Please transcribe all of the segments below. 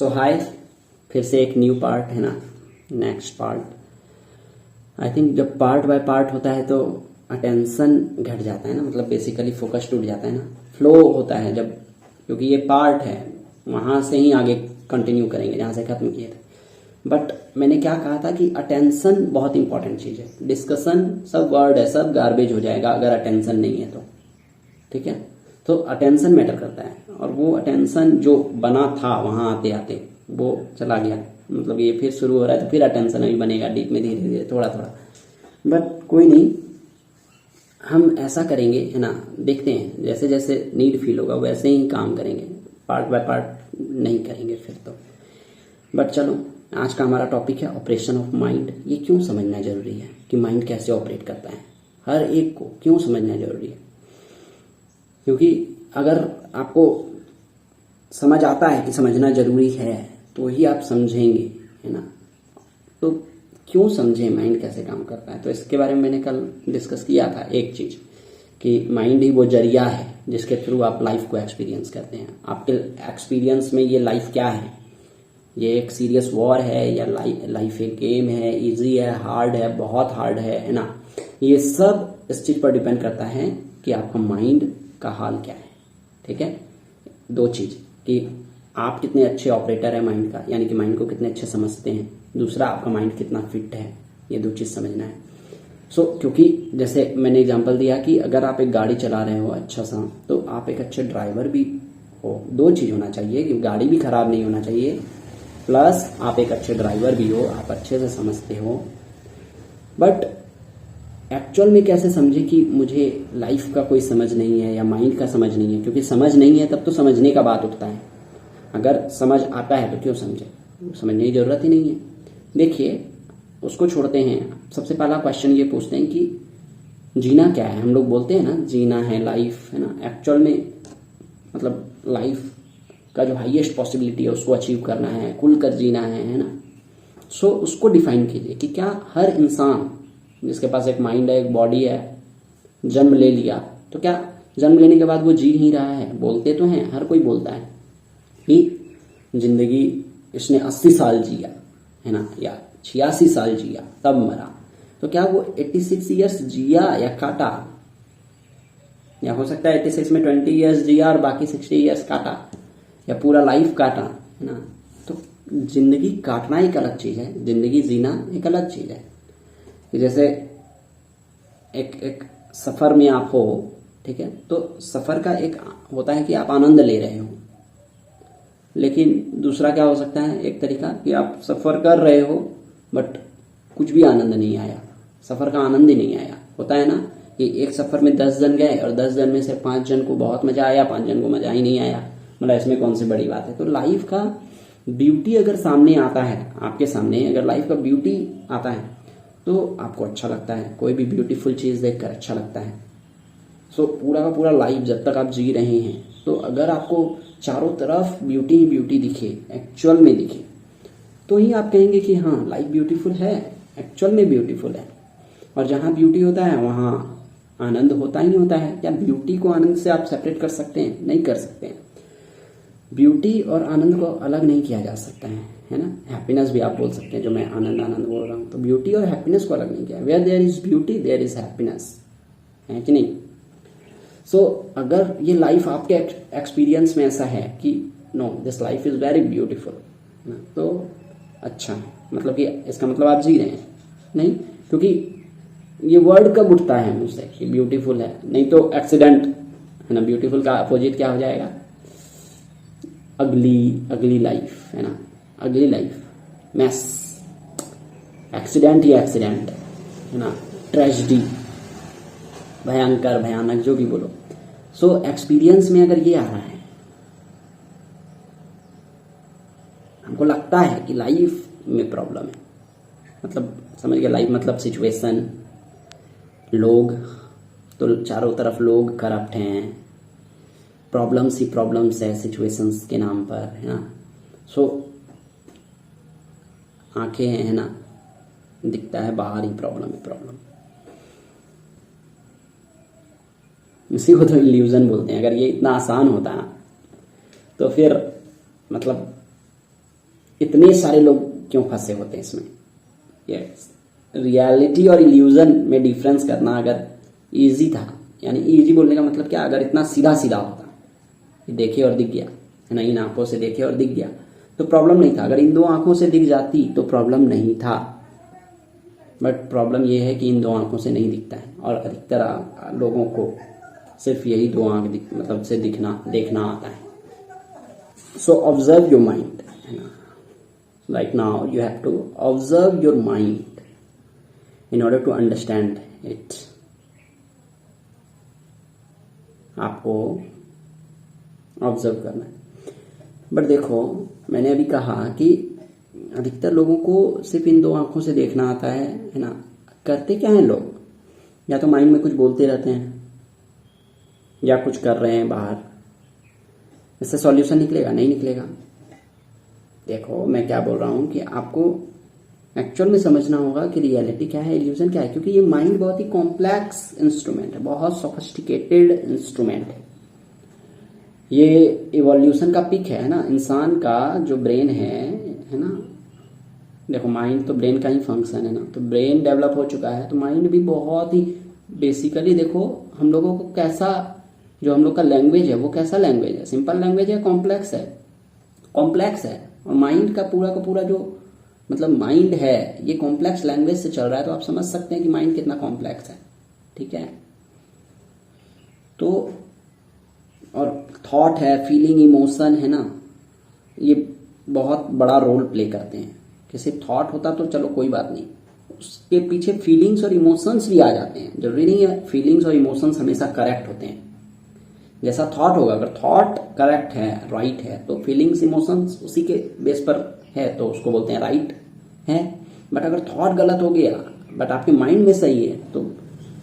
तो हाय, फिर से एक न्यू पार्ट है ना, नेक्स्ट पार्ट। आई थिंक जब पार्ट बाय पार्ट होता है तो अटेंशन घट जाता है ना, मतलब बेसिकली फोकस टूट जाता है ना, फ्लो होता है जब, क्योंकि ये पार्ट है, वहां से ही आगे कंटिन्यू करेंगे जहां से खत्म किए थे। बट मैंने क्या कहा था कि अटेंशन बहुत इंपॉर्टेंट चीज है। डिस्कशन सब वर्ड है, सब गार्बेज हो जाएगा अगर अटेंशन नहीं है तो, ठीक है। तो अटेंशन मैटर करता है, और वो अटेंशन जो बना था वहां आते आते वो चला गया, मतलब ये फिर शुरू हो रहा है तो फिर अटेंशन अभी बनेगा डीप में, धीरे धीरे थोड़ा थोड़ा। बट कोई नहीं, हम ऐसा करेंगे है ना, देखते हैं जैसे जैसे नीड फील होगा वैसे ही काम करेंगे, पार्ट बाय पार्ट नहीं करेंगे फिर तो। बट चलो, आज का हमारा टॉपिक है ऑपरेशन ऑफ माइंड। ये क्यों समझना जरूरी है कि माइंड कैसे ऑपरेट करता है, हर एक को क्यों समझना जरूरी है। क्योंकि अगर आपको समझ आता है कि समझना जरूरी है तो ही आप समझेंगे, है ना। तो क्यों समझें माइंड कैसे काम करता है, तो इसके बारे में मैंने कल डिस्कस किया था एक चीज, कि माइंड ही वो जरिया है जिसके थ्रू आप लाइफ को एक्सपीरियंस करते हैं। आपके एक्सपीरियंस में ये लाइफ क्या है, ये एक सीरियस वॉर है या लाइफ एक गेम है, इजी है, हार्ड है, बहुत हार्ड है ना। ये सब इस चीज पर डिपेंड करता है कि आपका माइंड का हाल क्या है, ठीक है। दो चीज, कि आप कितने अच्छे ऑपरेटर है माइंड का, यानी कि माइंड को कितने अच्छे समझते हैं। दूसरा, आपका माइंड कितना फिट है, ये दो चीज समझना है। क्योंकि जैसे मैंने एग्जांपल दिया कि अगर आप एक गाड़ी चला रहे हो अच्छा सा, तो आप एक अच्छे ड्राइवर भी हो। दो चीज होना चाहिए कि गाड़ी भी खराब नहीं होना चाहिए, प्लस आप एक अच्छे ड्राइवर भी हो, आप अच्छे से समझते हो। बट एक्चुअल में कैसे समझे कि मुझे लाइफ का कोई समझ नहीं है या माइंड का समझ नहीं है, क्योंकि समझ नहीं है तब तो समझने का बात उठता है। अगर समझ आता है तो क्यों समझे, समझने की जरूरत ही नहीं है। देखिए, उसको छोड़ते हैं, सबसे पहला क्वेश्चन ये पूछते हैं कि जीना क्या है। हम लोग बोलते हैं ना जीना है लाइफ, है ना। एक्चुअल में मतलब लाइफ का जो हाईएस्ट पॉसिबिलिटी है उसको अचीव करना है, खुलकर जीना है ना। उसको डिफाइन कीजिए कि क्या हर इंसान जिसके पास एक माइंड है, एक बॉडी है, जन्म ले लिया, तो क्या जन्म लेने के बाद वो जी नहीं रहा है। बोलते तो हैं, हर कोई बोलता है कि जिंदगी इसने 80 साल जिया, है ना, या 86 साल जिया तब मरा। तो क्या वो 86 ईयर्स जिया या काटा, या हो सकता है 86 में 20 ईयर्स जिया और बाकी 60 ईयर्स काटा, या पूरा लाइफ काटा, है ना। तो जिंदगी काटना एक अलग चीज है, जिंदगी जीना एक अलग चीज है। जैसे एक सफर में आप हो, ठीक है, तो सफर का एक होता है कि आप आनंद ले रहे हो। लेकिन दूसरा क्या हो सकता है, एक तरीका कि आप सफर कर रहे हो बट कुछ भी आनंद नहीं आया, सफर का आनंद ही नहीं आया। होता है ना कि एक सफर में 10 जन गए और 10 जन में से 5 जन को बहुत मजा आया, 5 जन को मजा ही नहीं आया। मतलब इसमें कौन सी बड़ी बात है। तो लाइफ का ब्यूटी अगर सामने आता है, आपके सामने अगर लाइफ का ब्यूटी आता है तो आपको अच्छा लगता है, कोई भी ब्यूटीफुल चीज देखकर अच्छा लगता है। पूरा का पूरा लाइफ जब तक आप जी रहे हैं, तो अगर आपको चारों तरफ ब्यूटी ही ब्यूटी दिखे, एक्चुअल में दिखे, तो ही आप कहेंगे कि हाँ लाइफ ब्यूटीफुल है, एक्चुअल में ब्यूटीफुल है। और जहां ब्यूटी होता है वहां आनंद होता ही होता है। क्या ब्यूटी को आनंद से आप सेपरेट कर सकते हैं? नहीं कर सकते हैं। ब्यूटी और आनंद को अलग नहीं किया जा सकता है ना। हैप्पीनेस भी आप बोल सकते हैं, जो मैं आनंद आनंद बोल रहा हूँ, तो ब्यूटी और हैप्पीनेस को अलग नहीं किया। Where there is beauty there is happiness, है कि नहीं। अगर ये लाइफ आपके एक्सपीरियंस में ऐसा है कि no this life is very beautiful, तो अच्छा है, मतलब कि इसका मतलब आप जी रहे हैं। नहीं, क्योंकि ये वर्ड कब उठता है मुझसे कि ब्यूटीफुल है, नहीं तो एक्सीडेंट, है ना। ब्यूटीफुल का अपोजिट क्या हो जाएगा, अगली लाइफ, है ना। अगली लाइफ, मैस, एक्सीडेंट ही एक्सीडेंट, है ना, ट्रेजेडी, भयंकर, भयानक, जो भी बोलो। एक्सपीरियंस में अगर ये आ रहा है, हमको लगता है कि लाइफ में प्रॉब्लम है, मतलब समझ गया, लाइफ मतलब सिचुएशन, लोग, तो चारों तरफ लोग करप्ट हैं, प्रॉब्लम्स ही प्रॉब्लम्स है सिचुएशंस के नाम पर, है ना। आंखें हैं, है ना, दिखता है बाहर ही प्रॉब्लम ही प्रॉब्लम। इसी को तो इल्यूजन बोलते हैं। अगर ये इतना आसान होता तो फिर मतलब इतने सारे लोग क्यों फंसे होते हैं इसमें? यस, रियलिटी और इल्यूजन में डिफरेंस करना अगर इजी था, यानी इजी बोलने का मतलब क्या, अगर इतना सीधा सीधा होता, देखे और दिख गया, है ना, इन आंखों से देखे और दिख गया तो प्रॉब्लम नहीं था। अगर इन दो आंखों से दिख जाती तो प्रॉब्लम नहीं था, बट प्रॉब्लम यह है कि इन दो आंखों से नहीं दिखता है, और अधिकतर लोगों को सिर्फ यही दो आंख मतलब से देखना आता है। सो ऑब्जर्व योर माइंड, है ना, right now you have to observe your mind in order to understand it. आपको ऑब्जर्व करना है। बट देखो, मैंने अभी कहा कि अधिकतर लोगों को सिर्फ इन दो आंखों से देखना आता है ना। करते क्या है लोग, या तो माइंड में कुछ बोलते रहते हैं या कुछ कर रहे हैं बाहर। इससे सॉल्यूशन निकलेगा? नहीं निकलेगा। देखो मैं क्या बोल रहा हूं कि आपको एक्चुअल में समझना होगा कि रियलिटी क्या है, इल्यूजन क्या है, क्योंकि ये माइंड बहुत ही कॉम्प्लेक्स इंस्ट्रूमेंट है, बहुत सोफिस्टिकेटेड इंस्ट्रूमेंट है। ये इवोल्यूशन का पिक है ना, इंसान का जो ब्रेन है ना। देखो माइंड तो ब्रेन का ही फंक्शन है ना, तो ब्रेन डेवलप हो चुका है तो माइंड भी बहुत ही बेसिकली, देखो हम लोगों को कैसा, जो हम लोग का लैंग्वेज है वो कैसा लैंग्वेज है, सिंपल लैंग्वेज है, कॉम्प्लेक्स है, कॉम्प्लेक्स है। और माइंड का पूरा जो मतलब माइंड है ये कॉम्प्लेक्स लैंग्वेज से चल रहा है, तो आप समझ सकते हैं कि माइंड कितना कॉम्प्लेक्स है, ठीक है। तो और थॉट है, फीलिंग, इमोशन है ना, ये बहुत बड़ा रोल प्ले करते हैं। कि सिर्फ थॉट होता तो चलो कोई बात नहीं, उसके पीछे फीलिंग्स और इमोशंस भी आ जाते हैं। जरूरी नहीं है फीलिंग्स और इमोशंस हमेशा करेक्ट होते हैं। जैसा थॉट होगा, अगर थॉट करेक्ट है, राइट है, तो फीलिंग्स इमोशंस उसी के बेस पर है, तो उसको बोलते हैं राइट है। बट अगर थॉट गलत हो गया बट आपके माइंड में सही है, तो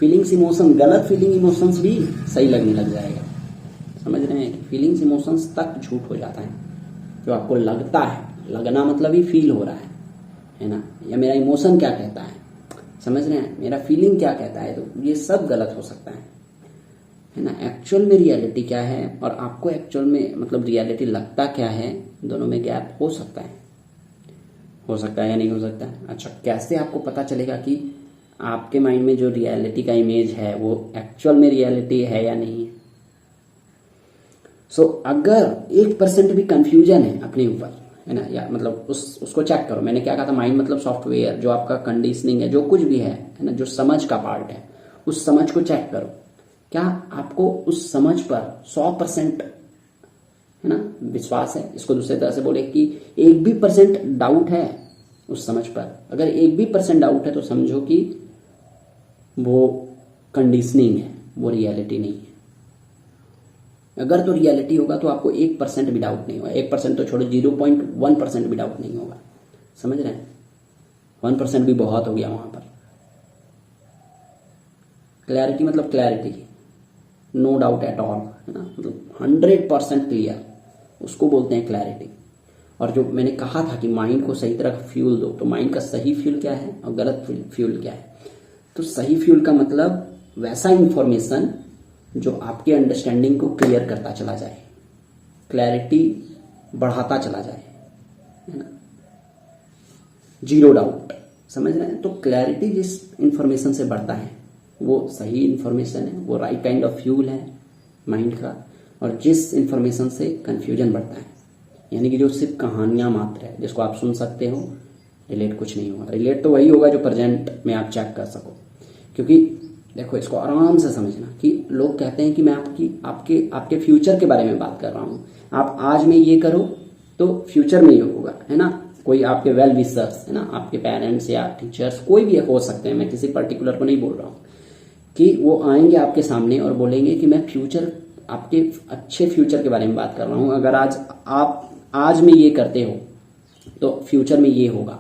फीलिंग्स इमोशन, गलत फीलिंग इमोशंस भी सही लगने लग जाएगा। समझ रहे हैं? फीलिंग्स इमोशंस तक झूठ हो जाता है। जो आपको लगता है, लगना मतलब ही फील हो रहा है ना, या मेरा इमोशन क्या कहता है, समझ रहे हैं, मेरा फीलिंग क्या कहता है, तो ये सब गलत हो सकता है ना। एक्चुअल में रियलिटी क्या है और आपको एक्चुअल में मतलब रियलिटी लगता क्या है, दोनों में गैप हो सकता है या नहीं हो सकता है। अच्छा, कैसे आपको पता चलेगा कि आपके माइंड में जो रियलिटी का इमेज है वो एक्चुअल में रियलिटी है या नहीं है? सो अगर 1% भी कंफ्यूजन है अपने ऊपर, है ना, या मतलब उसको चेक करो। मैंने क्या कहा था, माइंड मतलब सॉफ्टवेयर, जो आपका कंडीशनिंग है, जो कुछ भी है ना, जो समझ का पार्ट है, उस समझ को चेक करो। क्या आपको उस समझ पर 100% है ना विश्वास है? इसको दूसरे तरह से बोले कि 1 भी % डाउट है उस समझ पर। अगर 1 भी % डाउट है तो समझो कि वो कंडीशनिंग है, वो रियलिटी नहीं है। अगर तो रियलिटी होगा तो आपको 1% भी डाउट नहीं होगा। 1% तो छोड़ो, 0.1% भी डाउट नहीं होगा। समझ रहे हैं? 1% भी बहुत हो गया वहां पर। क्लैरिटी मतलब clarity, no doubt at all, है ना, मतलब 100% क्लियर, उसको बोलते हैं क्लैरिटी। और जो मैंने कहा था कि माइंड को सही तरह फ्यूल दो, तो माइंड का सही फ्यूल क्या है और गलत फ्यूल क्या है? तो सही फ्यूल का मतलब वैसा इंफॉर्मेशन जो आपके अंडरस्टैंडिंग को क्लियर करता चला जाए, क्लैरिटी बढ़ाता चला जाए, है ना, जीरो डाउट। समझ रहे हैं? तो क्लैरिटी जिस इंफॉर्मेशन से बढ़ता है वो सही इंफॉर्मेशन है, वो राइट काइंड ऑफ फ्यूल है माइंड का। और जिस इंफॉर्मेशन से कंफ्यूजन बढ़ता है, यानी कि जो सिर्फ कहानियां मात्र है, जिसको आप सुन सकते हो, रिलेट कुछ नहीं होगा। रिलेट तो वही होगा जो प्रेजेंट में आप चेक कर सको। क्योंकि देखो, इसको आराम से समझना कि लोग कहते हैं कि मैं आपके फ्यूचर के बारे में बात कर रहा हूं। आप आज में ये करो तो फ्यूचर में ये होगा, है ना। कोई आपके वेल विशर्स, है ना, आपके पेरेंट्स या टीचर्स, कोई भी हो सकते हैं, मैं किसी पर्टिकुलर को नहीं बोल रहा हूं, कि वो आएंगे आपके सामने और बोलेंगे कि मैं फ्यूचर, आपके अच्छे फ्यूचर के बारे में बात कर रहा हूं। अगर आप आज में ये करते हो तो फ्यूचर में ये होगा,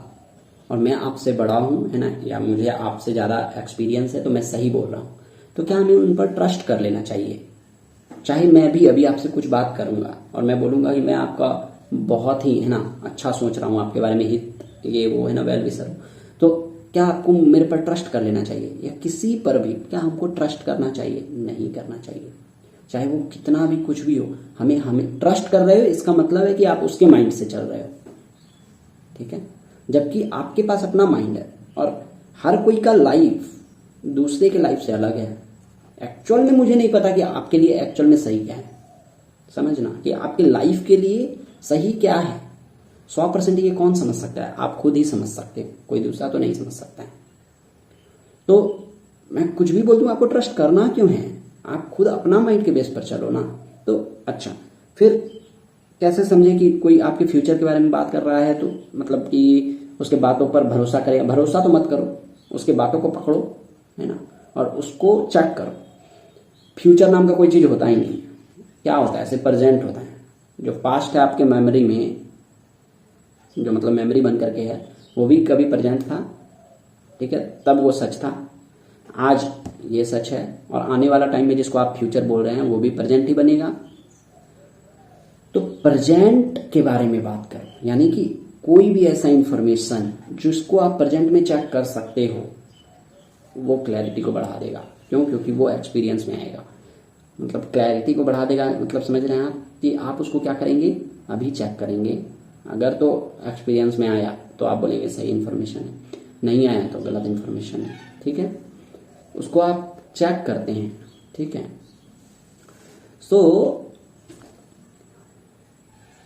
और मैं आपसे बड़ा हूं, है ना, या मुझे आपसे ज्यादा एक्सपीरियंस है, तो मैं सही बोल रहा हूं। तो क्या हमें उन पर ट्रस्ट कर लेना चाहिए? चाहे मैं भी अभी आपसे कुछ बात करूंगा और मैं बोलूंगा कि मैं आपका बहुत ही, है ना, अच्छा सोच रहा हूं आपके बारे में, हित ये वो, है ना, वेल विशर हूं, तो क्या आपको मेरे पर ट्रस्ट कर लेना चाहिए? या किसी पर भी क्या हमको ट्रस्ट करना चाहिए? नहीं करना चाहिए। चाहे वो कितना भी कुछ भी हो, हमें ट्रस्ट कर रहे हो, इसका मतलब है कि आप उसके माइंड से चल रहे हो। ठीक है, जबकि आपके पास अपना माइंड है और हर कोई का लाइफ दूसरे के लाइफ से अलग है। एक्चुअल में मुझे नहीं पता कि आपके लिए एक्चुअल में सही क्या है, समझना कि आपके लाइफ के लिए सही क्या है 100% ये कौन समझ सकता है, आप खुद ही समझ सकते हो, कोई दूसरा तो नहीं समझ सकता है। तो मैं कुछ भी बोल दूं, आपको ट्रस्ट करना क्यों है, आप खुद अपना माइंड के बेस पर चलो ना। तो अच्छा, फिर कैसे समझे कि कोई आपके फ्यूचर के बारे में बात कर रहा है तो मतलब कि उसके बातों पर भरोसा करें? भरोसा तो मत करो, उसके बातों को पकड़ो, है ना, और उसको चेक करो। फ्यूचर नाम का कोई चीज होता ही नहीं, क्या होता है, सिर्फ प्रेजेंट होता है। जो पास्ट है आपके मेमोरी में, जो मतलब मेमोरी बन करके है, वो भी कभी प्रेजेंट था, ठीक है, तब वो सच था, आज ये सच है, और आने वाला टाइम में जिसको आप फ्यूचर बोल रहे हैं वो भी प्रेजेंट ही बनेगा। तो प्रेजेंट के बारे में बात करो, यानी कि कोई भी ऐसा इंफॉर्मेशन जिसको आप प्रेजेंट में चेक कर सकते हो वो क्लैरिटी को बढ़ा देगा। क्यों? क्योंकि वो एक्सपीरियंस में आएगा। मतलब क्लैरिटी को बढ़ा देगा, मतलब समझ रहे हैं आप कि आप उसको क्या करेंगे, अभी चेक करेंगे, अगर तो एक्सपीरियंस में आया तो आप बोलेंगे सही इन्फॉर्मेशन है, नहीं आया तो गलत इन्फॉर्मेशन है, ठीक है, उसको आप चेक करते हैं, ठीक है। सो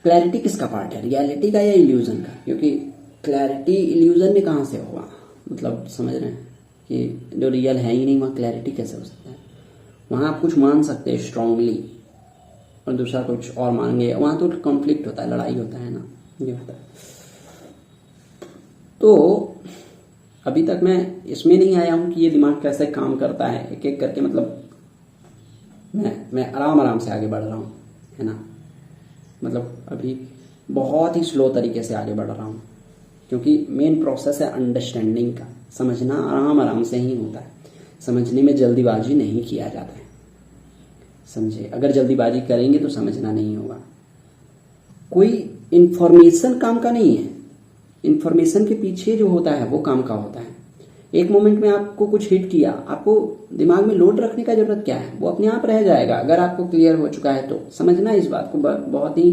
क्लैरिटी किसका पार्ट है, रियलिटी का या इल्यूजन का? क्योंकि क्लैरिटी इल्यूजन में कहाँ से होगा, मतलब समझ रहे हैं कि जो रियल है ही नहीं वहाँ क्लैरिटी कैसे हो सकता है? वहाँ आप कुछ मान सकते हैं स्ट्रांगली और दूसरा कुछ और मानेंगे, वहाँ तो कॉन्फ्लिक्ट होता है, लड़ाई होता है ना, ये होता है। तो अभी तक मैं इसमें नहीं आया हूँ कि ये दिमाग कैसे काम करता है, एक एक करके, मतलब मैं आराम आराम से आगे बढ़ रहा हूँ, है ना, मतलब अभी बहुत ही स्लो तरीके से आगे बढ़ रहा हूँ, क्योंकि मेन प्रोसेस है अंडरस्टैंडिंग का। समझना आराम आराम से ही होता है, समझने में जल्दीबाजी नहीं किया जाता है, समझे। अगर जल्दीबाजी करेंगे तो समझना नहीं होगा। कोई इंफॉर्मेशन काम का नहीं है, इंफॉर्मेशन के पीछे जो होता है वो काम का होता है। एक मोमेंट में आपको कुछ हिट किया, आपको दिमाग में लोड रखने का जरूरत क्या है, वो अपने आप रह जाएगा। अगर आपको क्लियर हो चुका है तो समझना इस बात को बहुत ही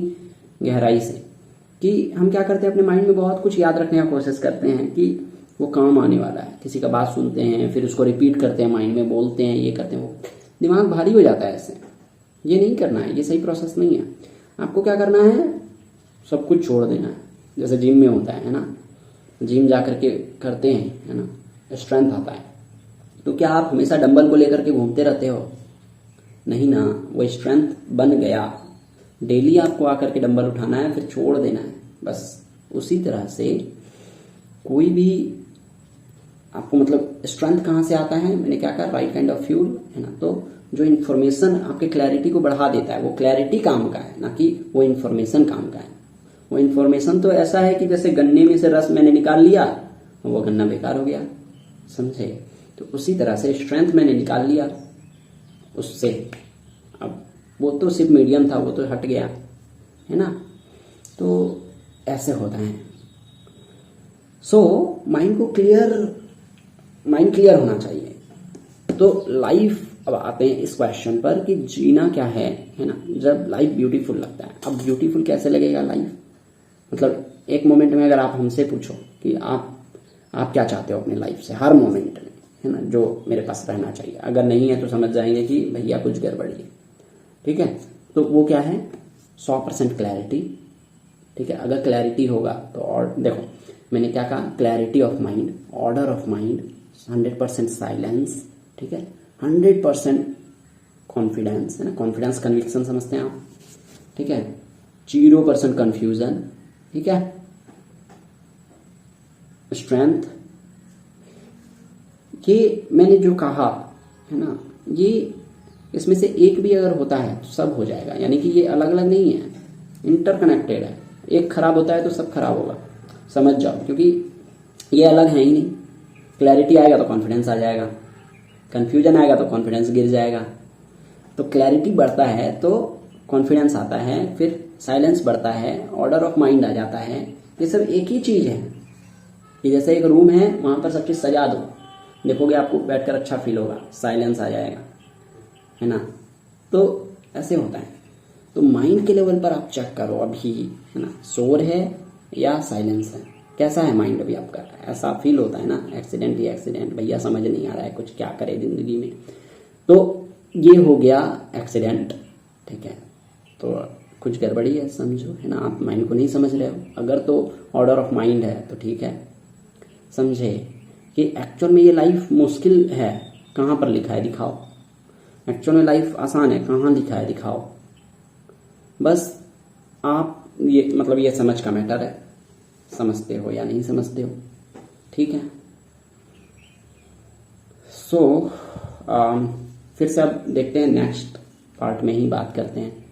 गहराई से, कि हम क्या करते हैं, अपने माइंड में बहुत कुछ याद रखने का कोशिश करते हैं कि वो काम आने वाला है। किसी का बात सुनते हैं, फिर उसको रिपीट करते हैं, माइंड में बोलते हैं, ये करते हैं, वो दिमाग भारी हो जाता है। ऐसे ये नहीं करना है, ये सही प्रोसेस नहीं है। आपको क्या करना है, सब कुछ छोड़ देना है। जैसे जिम में होता है ना, जिम जा करके करते हैं, है ना, स्ट्रेंथ आता है, तो क्या आप हमेशा डंबल को लेकर के घूमते रहते हो? नहीं ना, वो स्ट्रेंथ बन गया। डेली आपको आकर के डंबल उठाना है, फिर छोड़ देना है, बस। उसी तरह से कोई भी आपको, मतलब स्ट्रेंथ कहाँ से आता है, मैंने क्या कहा, राइट काइंड ऑफ फ्यूल, है ना। तो जो इन्फॉर्मेशन आपके क्लैरिटी को बढ़ा देता है, वो क्लैरिटी काम का है, ना कि वो इन्फॉर्मेशन काम का है। वो इन्फॉर्मेशन तो ऐसा है कि जैसे गन्ने में से रस मैंने निकाल लिया, वो गन्ना बेकार हो गया, समझे। तो उसी तरह से स्ट्रेंथ मैंने निकाल लिया उससे, अब वो तो सिर्फ मीडियम था, वो तो हट गया, है ना। तो ऐसे होता है। सो माइंड क्लियर होना चाहिए। तो लाइफ, अब आते हैं इस क्वेश्चन पर कि जीना क्या है ना। जब लाइफ ब्यूटीफुल लगता है, अब ब्यूटीफुल कैसे लगेगा लाइफ, मतलब एक मोमेंट में अगर आप हमसे पूछो कि आप क्या चाहते हो अपने लाइफ से, हर मोमेंट में, है ना, जो मेरे पास रहना चाहिए, अगर नहीं है तो समझ जाएंगे कि भैया कुछ गड़बड़ी है, ठीक है। तो वो क्या है, 100% क्लैरिटी, ठीक है। अगर क्लैरिटी होगा तो, और देखो मैंने क्या कहा, clarity of mind, order of mind, 100% silence, ठीक है, 100% कॉन्फिडेंस, है ना, कॉन्फिडेंस कन्विक्शन समझते हैं आप, ठीक है, 0% कंफ्यूजन, ठीक है, स्ट्रेंथ। ये मैंने जो कहा है ना, ये इसमें से एक भी अगर होता है तो सब हो जाएगा, यानी कि ये अलग अलग नहीं है, इंटरकनेक्टेड है। एक खराब होता है तो सब खराब होगा, समझ जाओ, क्योंकि ये अलग है ही नहीं। क्लैरिटी आएगा तो कॉन्फिडेंस आ जाएगा, कंफ्यूजन आएगा तो कॉन्फिडेंस गिर जाएगा। तो क्लैरिटी बढ़ता है तो कॉन्फिडेंस आता है, फिर साइलेंस बढ़ता है, ऑर्डर ऑफ माइंड आ जाता है। ये सब एक ही चीज है कि जैसे एक रूम है, वहां पर सब चीज सजा दो, देखोगे आपको बैठकर अच्छा फील होगा, साइलेंस आ जाएगा, है ना। तो ऐसे होता है। तो माइंड के लेवल पर आप चेक करो अभी, है ना, शोर है या साइलेंस है, कैसा है माइंड अभी आपका, ऐसा फील होता है ना, एक्सीडेंट ही एक्सीडेंट, भैया समझ नहीं आ रहा है कुछ, क्या करे जिंदगी में। तो ये हो गया एक्सीडेंट, ठीक है। तो कुछ गड़बड़ी है समझो, है ना, आप माइंड को नहीं समझ रहे हो। अगर तो ऑर्डर ऑफ माइंड है तो ठीक है, समझे कि एक्चुअल में ये लाइफ मुश्किल है, कहाँ पर लिखा है दिखाओ। एक्चुअल में लाइफ आसान है, कहाँ लिखा है दिखाओ। बस आप ये मतलब ये समझ का मैटर है, समझते हो या नहीं समझते हो, ठीक है। सो फिर से अब देखते हैं, नेक्स्ट पार्ट में ही बात करते हैं।